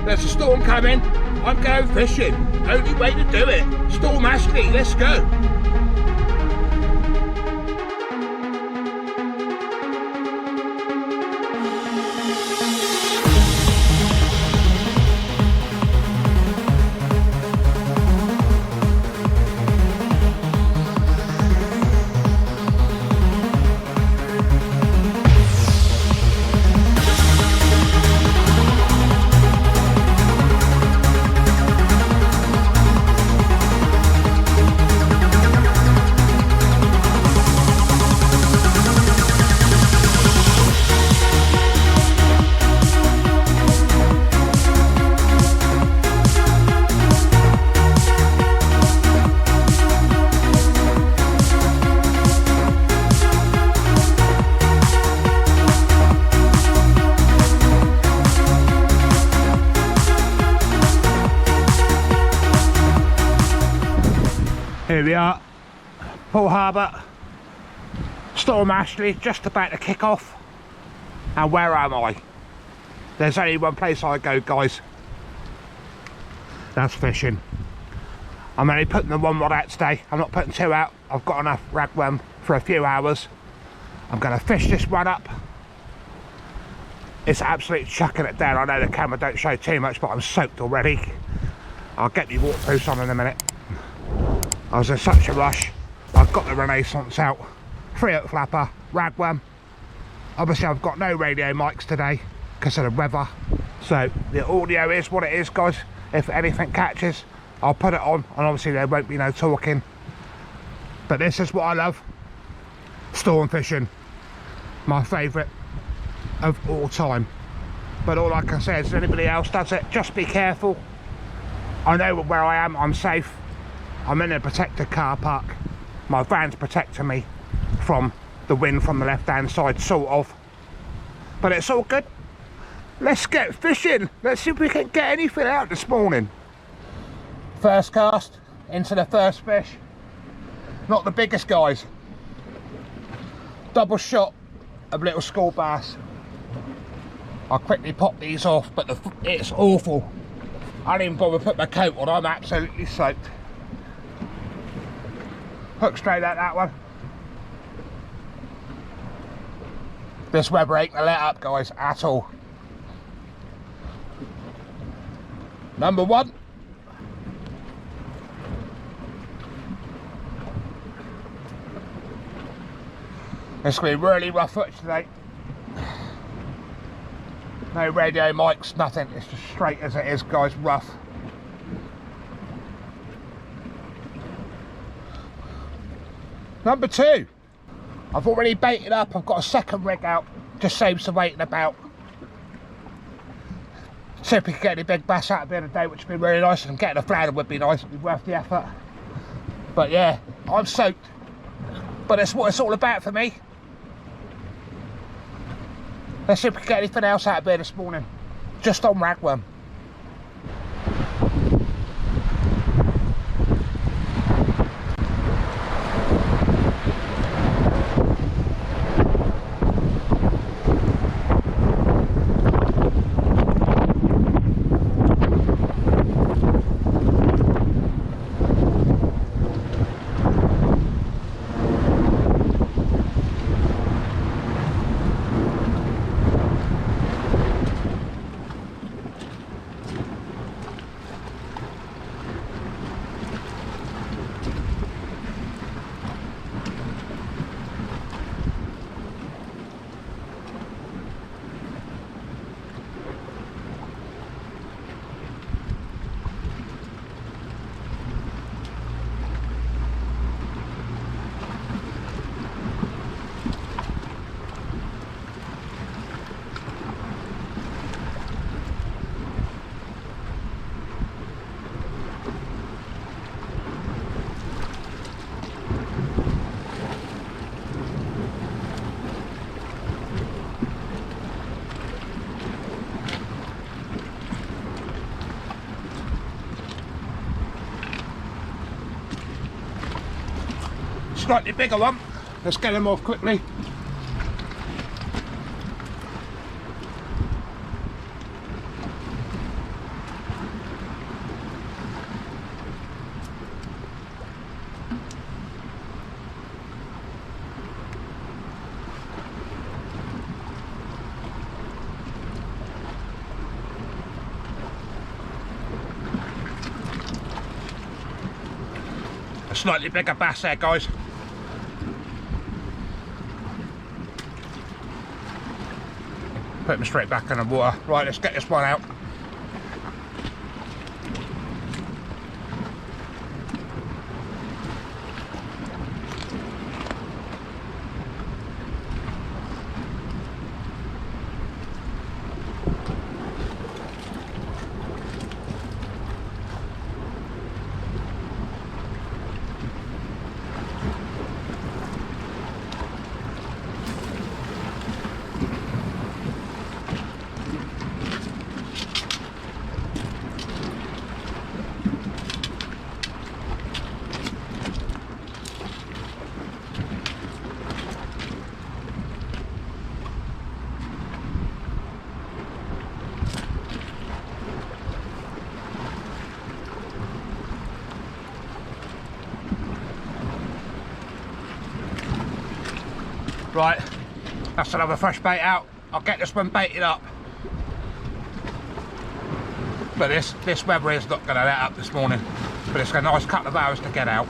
There's a storm coming. I'm going fishing. Only way to do it. Storm Ashley, let's go. Here we are, Poole Harbour, Storm Ashley, just about to kick off. And where am I? There's only one place I go, guys. That's fishing. I'm only putting the one rod out today. I'm not putting two out. I've got enough ragworm for a few hours. I'm going to fish this one up. It's absolutely chucking it down. I know the camera don't show too much, but I'm soaked already. I'll get me waterproofs on in a minute. I was in such a rush. I've got the Renaissance out, 3-hook flapper, ragworm. Obviously I've got no radio mics today because of the weather. So the audio is what it is, guys. If anything catches, I'll put it on, and obviously there won't be no talking. But this is what I love. Storm fishing. My favourite of all time. But all I can say is, if anybody else does it, just be careful. I know where I am, I'm safe. I'm in a protected car park. My van's protecting me from the wind from the left-hand side, sort of. But it's all good. Let's get fishing. Let's see if we can get anything out this morning. First cast into the first fish. Not the biggest guys. Double shot of little school bass. I'll quickly pop these off, but it's awful. I didn't even bother put my coat on. I'm absolutely soaked. Hook straight at that one. This weather ain't gonna let up, guys, at all. Number one. It's gonna be really rough footage today. No radio mics, nothing. It's just straight as it is, guys, rough. Number two, I've already baited up. I've got a second rig out, just saves some waiting about. See if we can get any big bass out of the day, which would be really nice, and getting a flounder would be nice, it'd be worth the effort. But yeah, I'm soaked, but it's what it's all about for me. Let's see if we can get anything else out of here this morning, just on ragworm. Slightly bigger one. Let's get him off quickly. slightly bigger bass there, guys. Put them straight back in the water. Right, let's get this one out. Right, that's another fresh bait out. I'll get this one baited up. But this weather is not going to let up this morning. But it's got a nice couple of hours to get out.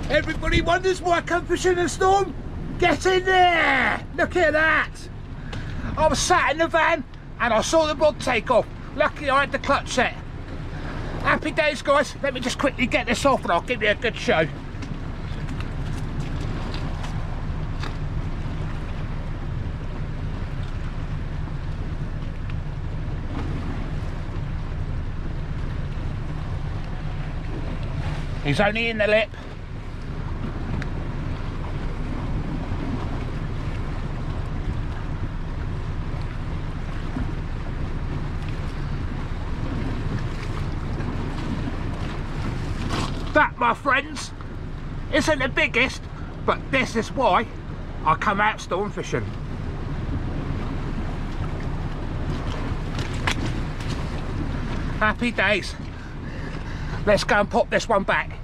Everybody wonders why I come fishing in a storm? Get in there! Look at that! I was sat in the van and I saw the rod take off. Lucky I had the clutch set. Happy days, guys. Let me just quickly get this off and I'll give you a good show. He's only in the lip. That, my friends, isn't the biggest, but this is why I come out storm fishing. Happy days. Let's go and pop this one back.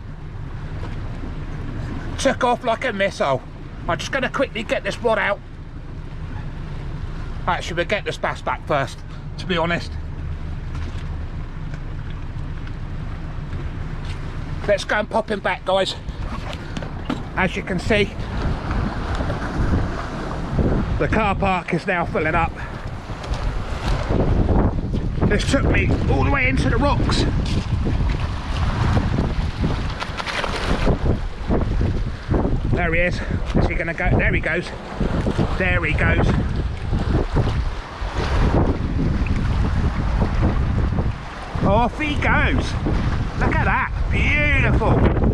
Took off like a missile. I'm just going to quickly get this rod out. Actually, we'll get this bass back first, to be honest. Let's go and pop him back, guys. As you can see, the car park is now filling up. This took me all the way into the rocks. There he is. Is he going to go? There he goes. There he goes. Off he goes. Look at that. Beautiful.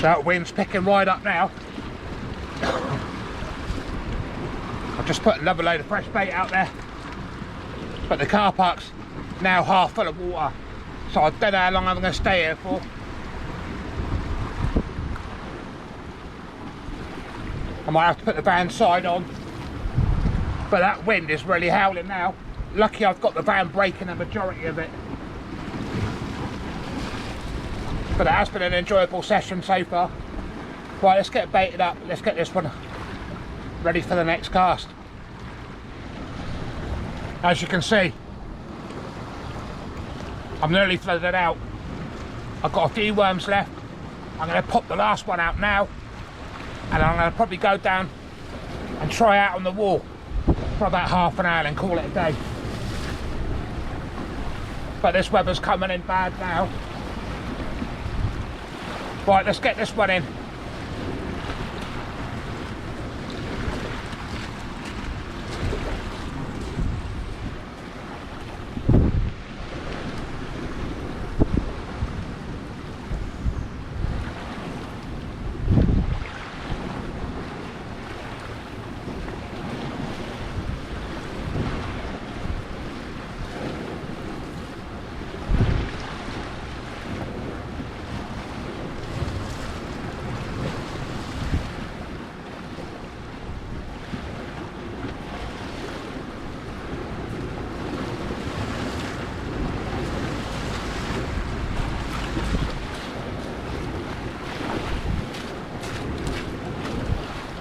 That wind's picking right up now. I've just put another load of fresh bait out there, but the car park's now half full of water, so I don't know how long I'm going to stay here for. I might have to put the van side on, but that wind is really howling now. Lucky I've got the van braking the majority of it. But it has been an enjoyable session so far. Right, let's get baited up. Let's get this one ready for the next cast. As you can see, I'm nearly flooded out. I've got a few worms left. I'm going to pop the last one out now, and I'm going to probably go down and try out on the wall for about half an hour and call it a day. But this weather's coming in bad now. Right, let's get this one in.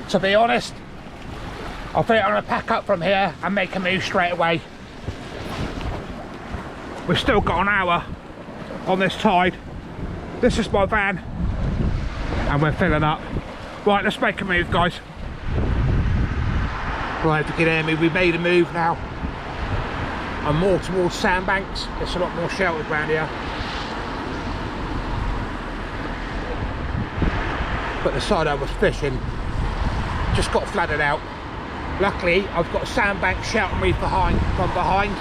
To be honest, I think I'm going to pack up from here and make a move straight away. We've still got an hour on this tide. This is my van, and we're filling up. Right, let's make a move, guys. Right, if you can hear me, we've made a move now. I'm more towards sandbanks. It's a lot more sheltered around here. But the side I was fishing just got flooded out. Luckily, I've got a sandbank sheltering me from behind.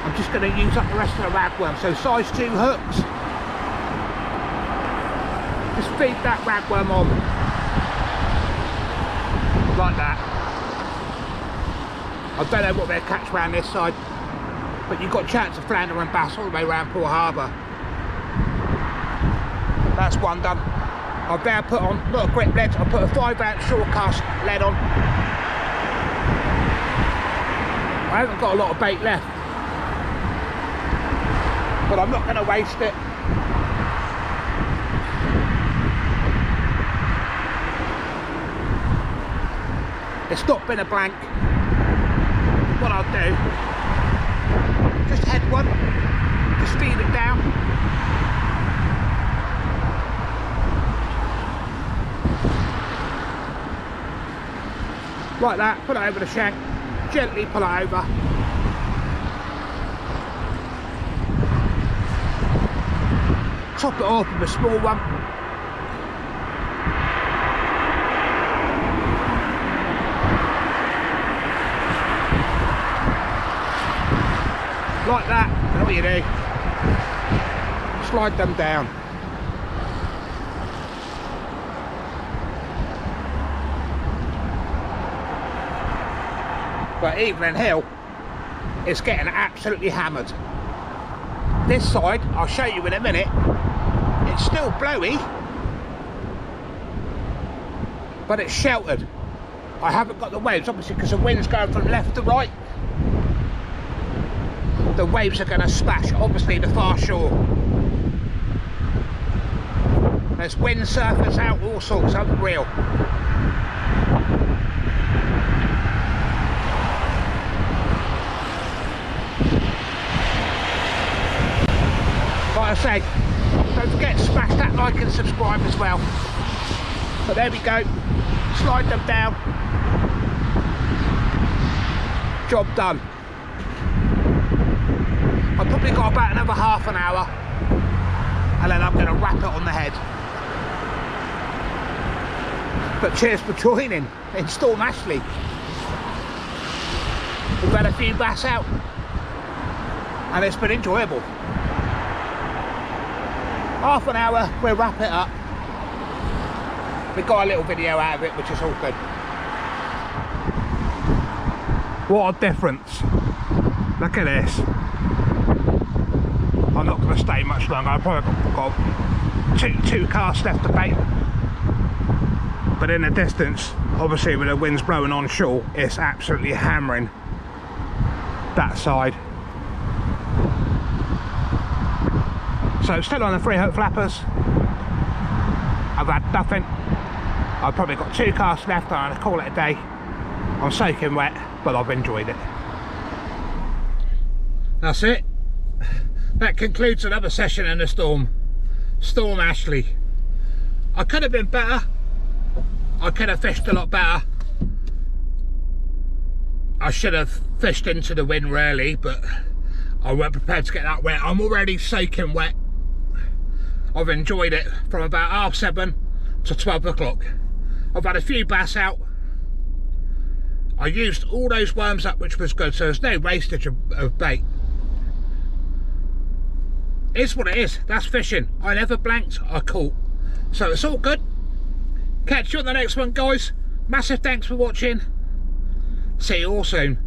I'm just going to use up the rest of the ragworm. So size 2 hooks. Just feed that ragworm on. Like that. I don't know what they'll catch around this side, but you've got a chance of flounder and bass all the way around Poole Harbour. That's one done. I've now put on, not a grip lead, I put a 5-ounce short cast lead on. I haven't got a lot of bait left, but I'm not going to waste it. It's not been a blank. What I'll do, just head one, just feed it down. Like that, put it over the shank, gently pull it over. Top it off with a small one. Like that, and all you do, slide them down. But Evelyn Hill is getting absolutely hammered. This side, I'll show you in a minute, it's still blowy, but it's sheltered. I haven't got the waves, obviously, because the wind's going from left to right. The waves are going to splash, obviously, the far shore. There's wind surfers out, all sorts, unreal. Like I say, don't forget to smash that like and subscribe as well. But there we go, slide them down, job done. I've probably got about another half an hour, and then I'm going to wrap it on the head. But cheers for joining in Storm Ashley. We've had a few bass out, and it's been enjoyable. Half an hour, we'll wrap it up. we got a little video out of it, which is all good. What a difference. Look at this. I'm not going to stay much longer. I've probably got two casts left to bait. But in the distance, obviously with the winds blowing on shore, it's absolutely hammering that side. So still on the 3 hook flappers. I've had nothing. I've probably got 2 casts left and I'll call it a day. I'm soaking wet, but I've enjoyed it. That's it. That concludes another session in the storm. Storm Ashley. I could have been better. I could have fished a lot better. I should have fished into the wind really, but I weren't prepared to get that wet. I'm already soaking wet. I've enjoyed it from about 7:30 to 12 o'clock. I've had a few bass out. I used all those worms up, which was good, so there's no wastage of bait. It's what it is. That's fishing. I never blanked, I caught. So it's all good. Catch you on the next one, guys. Massive thanks for watching. See you all soon.